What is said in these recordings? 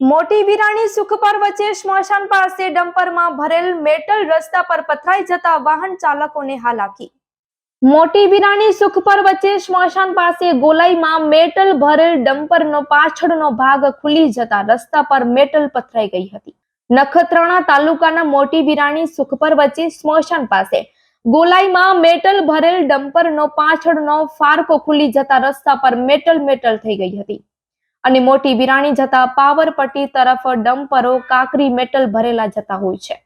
મોટી વિરાણી સુખપર વચ્ચે સ્મશાન પાસે ડમ્પરમાં ભરેલ મેટલ રસ્તા પર પથરાઈ જતા વાહન ચાલકોને હાલાકી। મોટી વિરાણી સુખપર વચ્ચે સ્મશાન પાસે ગોલાઈમાં મેટલ ભરેલ ડમ્પરનો પાછળનો ભાગ ખુલી જતા રસ્તા પર મેટલ પથરાઈ ગઈ હતી। નખત્રાણા તાલુકાના મોટી વિરાણી સુખપર વચ્ચે સ્મશાન પાસે ગોલાઈમાં મેટલ ભરેલ ડમ્પરનો પાછળનો ફારકો ખુલી જતા રસ્તા પર મેટલ થઈ ગઈ હતી અને મોટી વિરાણી જતા પાવરપટ્ટી તરફ ડમ્પરો કાકરી મેટલ ભરેલા જતા હોય છે।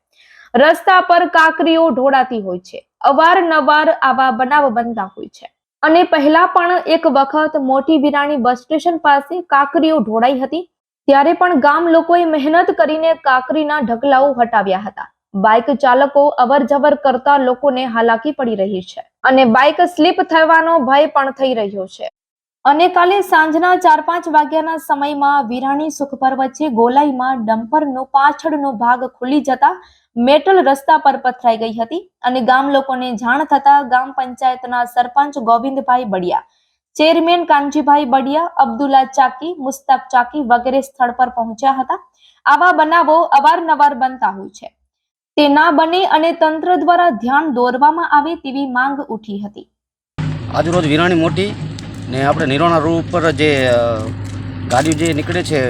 રસ્તા પર કાકરીઓ ઢોળાતી હોય છે। અવારનવાર આવા બનાવ બનતા હોય છે અને પહેલા પણ એક વખત મોટી વિરાણી બસ સ્ટેશન પાસે કાકરીઓ ઢોળાઈ હતી, ત્યારે પણ ગામ લોકોએ મહેનત કરીને કાકરીના ઢગલાઓ હટાવ્યા હતા। બાઇક ચાલકો અવરજવર કરતા લોકોને હાલાકી પડી રહી છે અને બાઇક સ્લીપ થવાનો ભય પણ થઈ રહ્યો છે। અને કાલે સાંજના 4-5 વાગ્યાના સમયમાં વિરાણી સુખપર વચ્ચે ગોલાઈમાં ડમ્પરનો પાછળનો ભાગ ખુલી જતા મેટલ રસ્તા પર પથરાઈ ગઈ હતી અને ગામ લોકોને જાણ થતા ગામ પંચાયતના સરપંચ ગોવિંદભાઈ બડિયા, ચેરમેન કાનજીભાઈ બડિયા, અબ્દુલ્લા ચાકી, મુસ્તાક ચાકી વગેરે સ્થળ પર પહોંચ્યા હતા। આવા બનાવો અવારનવાર બનતા હોય છે, તે ના બને અને તંત્ર દ્વારા ધ્યાન દોરવામાં આવે તેવી માંગ ઉઠી હતી। આજરોજ વિરાણી મોટી ને આપણે નિરોણા રોડ ઉપર જે ગાડી જે નીકળે છે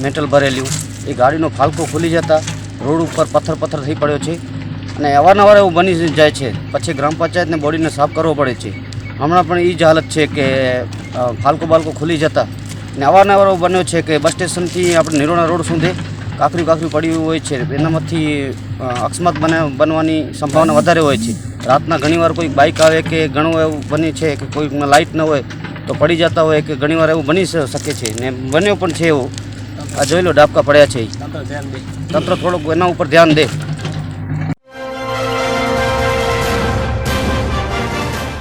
મેટલ ભરેલું, એ ગાડીનો ફાલકો ખુલી જતા રોડ ઉપર પથ્થર થઈ પડ્યો છે અને અવારનવાર એવું બની જાય છે। પછી ગ્રામ પંચાયતને બોડીને સાફ કરવો પડે છે। હમણાં પણ એ જ હાલત છે કે ફાલકો ખુલી જતા ને અવારનવાર એવું બન્યો છે કે બસ સ્ટેશનથી આપણે નિરોણા રોડ સુધી કાકરી પડી હોય છે। એનામાંથી અકસ્માત બનવાની સંભાવના વધારે હોય છે। રાતના ઘણીવાર કોઈ બાઇક આવે કે ઘણું એવું બને છે કે કોઈ લાઇટ ન હોય તો પડી જતા હોય કે ઘણીવાર એવું બની શકે છે ને બન્યો પણ છે। એવું આ જોઈ લો ડાબકા પડ્યા છે, તંત્ર થોડુંક એના ઉપર ધ્યાન દે।